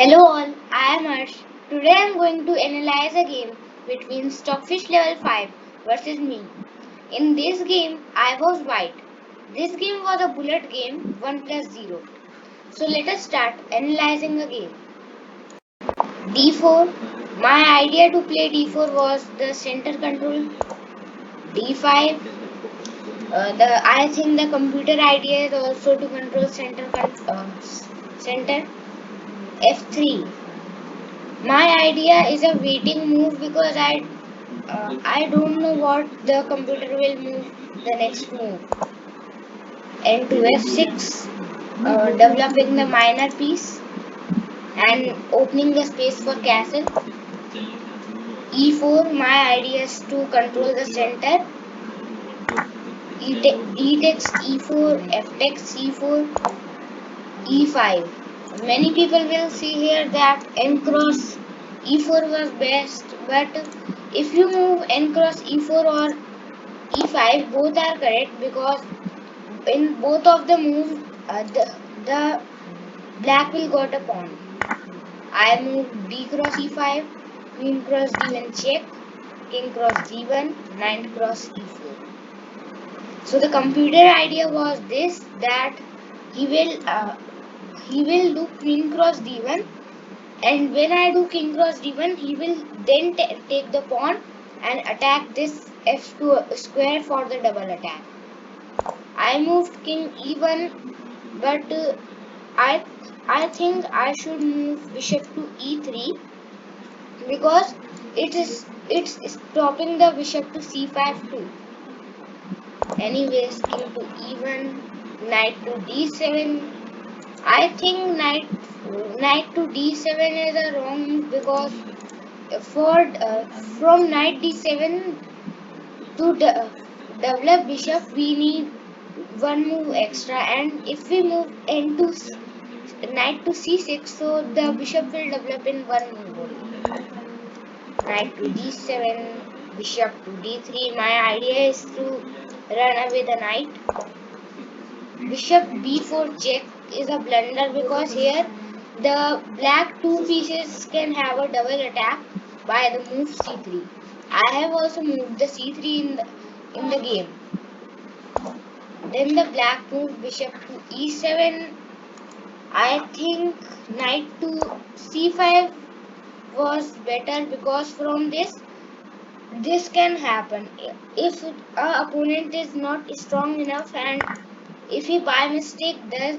Hello all, I am Arsh. Today I am going to analyze a game between Stockfish level 5 versus me. In this game, I was white. This game was a bullet game 1 plus 0. So let us start analyzing the game. D4. My idea to play D4 was the center control. D5. I think the computer idea is also to control center. F3. My idea is a waiting move because I don't know what the computer will move the next move. And to F6, developing the minor piece and opening the space for castle. E4, my idea is to control the center. E takes E4, F takes C4, E5. Many people will see here that N cross E4 was best, but if you move N cross E4 or E5, both are correct because in both of the moves, the black will got a pawn. I move D cross E5, Queen cross D1 check, King cross D1, Knight cross E4. So the computer idea was this, that he will do Queen cross D1, and when I do King cross D1, he will then take the pawn and attack this F2 square for the double attack. I moved King E1, but I think I should move Bishop to E3 because it's stopping the Bishop to C5 too. Anyways, King to E1, Knight to D7. I think Knight to D7 is a wrong move because for from Knight D7 to develop Bishop we need one move extra, and if we move Knight to C6, so the Bishop will develop in one move only. Knight to D7, Bishop to D3. My idea is to run away the knight. Bishop B4 check is a blunder because here the black two pieces can have a double attack by the move C3. I have also moved the C3 in the game. Then the black move Bishop to E7. I think Knight to C5 was better because from this can happen if our opponent is not strong enough, and if he by mistake does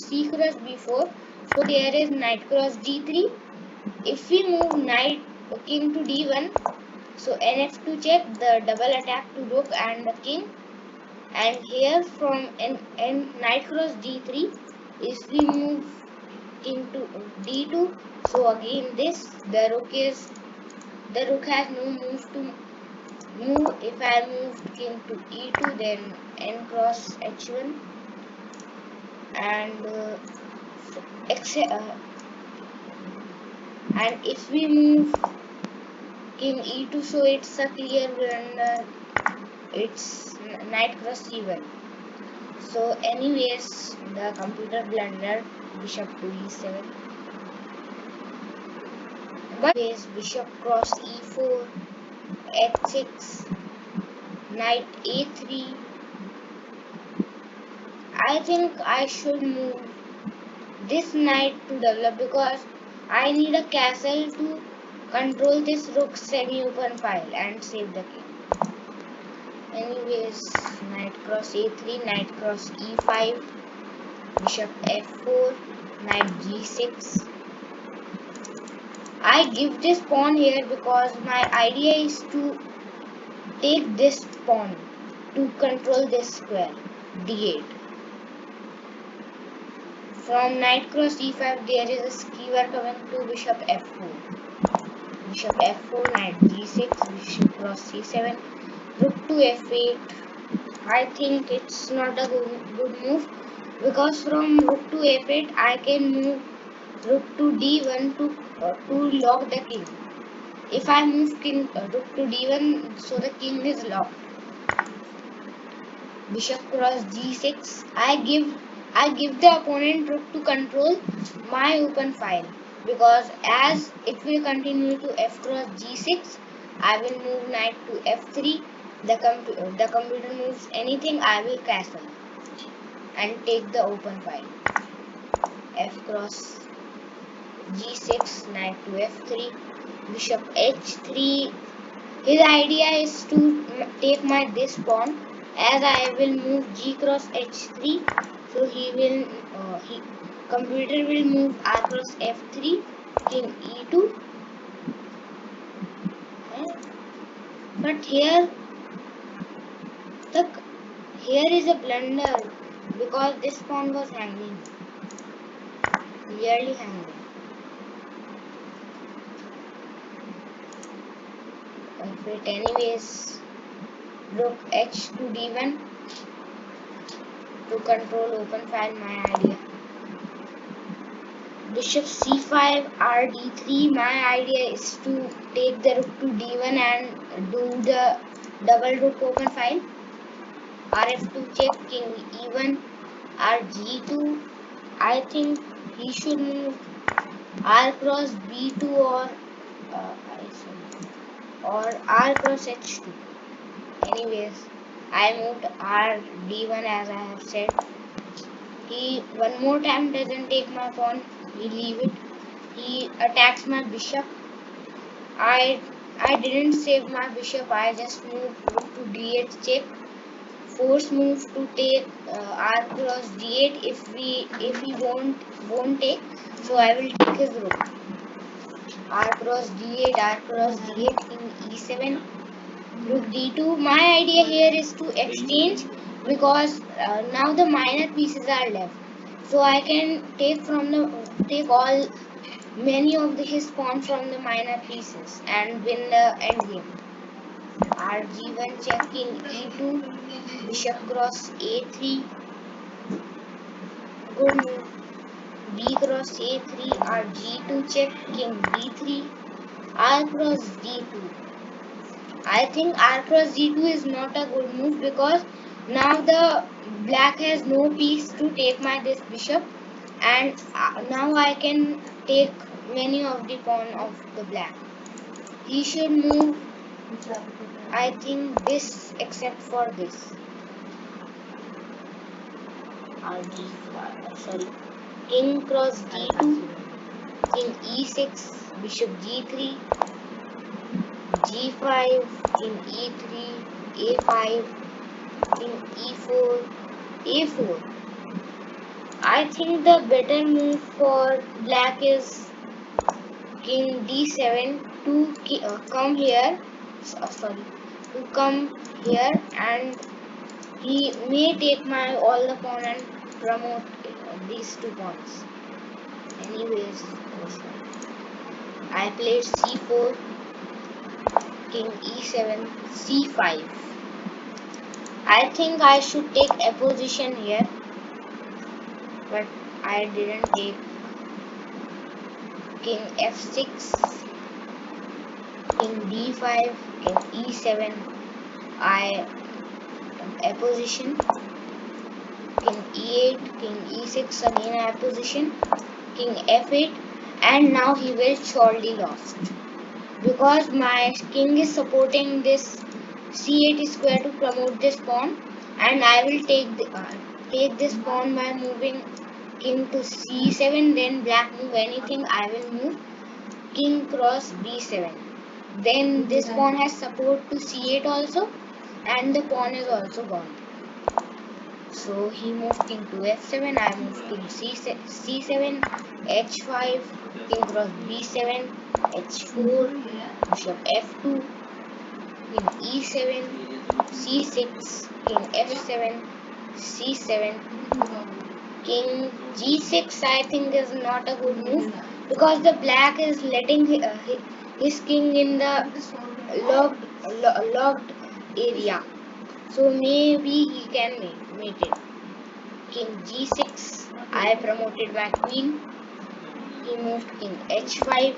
C cross B4, so there is Knight cross D3. If we move Knight King to D1, so NF2 check, the double attack to rook and the king, and here from N Knight cross D3, if we move King to D2, so again the rook has no move to move. If I move King to E2, then N cross H1, and and if we move King E2, so it's a clear blunder. It's Knight cross C1. So anyways, the computer blundered Bishop to E7. But anyways, Bishop cross E4, H6, Knight A3. I think I should move this knight to develop because I need a castle to control this rook semi-open file and save the king. Anyways, knight cross A3, knight cross E5, bishop F4, knight G6. I give this pawn here because my idea is to take this pawn to control this square, D8. From knight cross E5, there is a skewer coming to bishop F4. Bishop F4, knight G6, bishop cross C7, rook to F8. I think it's not a good move because from rook to F8, I can move rook to D1 to lock the king. If I move rook to D1, so the king is locked. Bishop cross G6. I give the opponent rook to control my open file. because as it will continue to f cross g6, I will move knight to f3. The computer moves anything, I will castle and take the open file. F cross g6, knight to f3, bishop h3. His idea is to take my this pawn, as I will move g cross h3, so computer will move r cross f3, king e2. But the here is a blunder, because this pawn was hanging, clearly hanging. But anyways, rook h to d1 to control open file, my idea. Bishop c5, r d3. My idea is to take the rook to d1 and do the double rook open file. rf2 check, king e1, r g2. I think he should move r cross b2 or r cross h2. Anyways, I moved r d1 as I have said. He one more time doesn't take my pawn. We leave it. He attacks my bishop. I didn't save my bishop. I just moved rook to d8 check. Force move to take r cross d8. If he won't take, so I will take his rook. R cross d8, R cross d8, king e7, rook d2. My idea here is to exchange, because now the minor pieces are left, so I can take all many of his pawn from the minor pieces and win the endgame. R g1 check, king e2, bishop cross a3, good move. B cross a3, R g2 check, king b3, R cross d2. I think R cross g2 is not a good move, because now the black has no piece to take my this bishop, and now I can take many of the pawn of the black. He should move, I think, this except for this. Sorry, king cross d2, king e6, bishop g3, g5, king e3, a5, king e4, a4. I think the better move for black is king d7 to come here. To come here, and he may take my all the pawn and promote these two pawns. Anyways, I played c4, king e7, c5. I think I should take a position here, but I didn't take. King f6, king d5, king e7. I a position. King e8, king e6, again I position. King f8, and now he will surely lost, because my king is supporting this c8 square to promote this pawn, and I will take this pawn by moving king to c7. Then black move anything, I will move king cross b7. Then this pawn has support to c8 also, and the pawn is also gone. So he moved king to f7, I moved king c7, h5, king cross b7, h4, bishop f2, king e7, c6, king f7, c7, king g6. I think is not a good move, because the black is letting his king in the locked area, so maybe he can mate it. King g6, I promoted my queen. He moved king h5,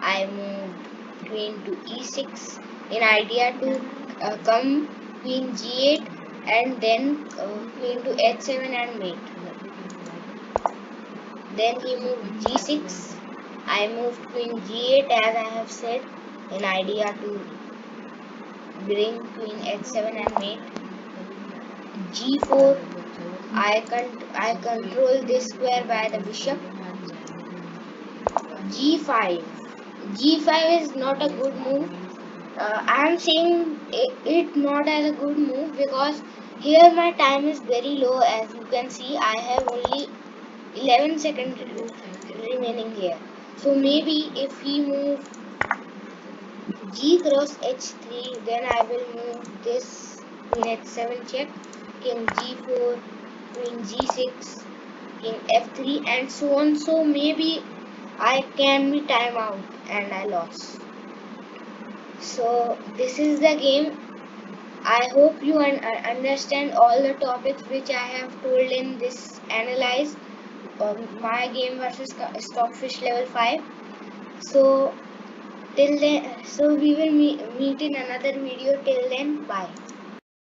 I moved queen to e6 in idea to come queen g8 and then queen to h7 and mate. Then he moved g6. I moved queen g8 as I have said, in idea to bring queen h7 and mate. g4. I control this square by the bishop. g5. g5 is not a good move. I am saying it not as a good move because here my time is very low. As you can see, I have only 11 seconds remaining here. So maybe if he move g cross h3, then I will move this queen h7 check, king g4, queen g6, king f3, and so on. So maybe I can be time out and I lost. So this is the game. I hope you understand all the topics which I have told in this analyze my game versus Stockfish level 5. So till then, so we will meet in another video. Till then, bye.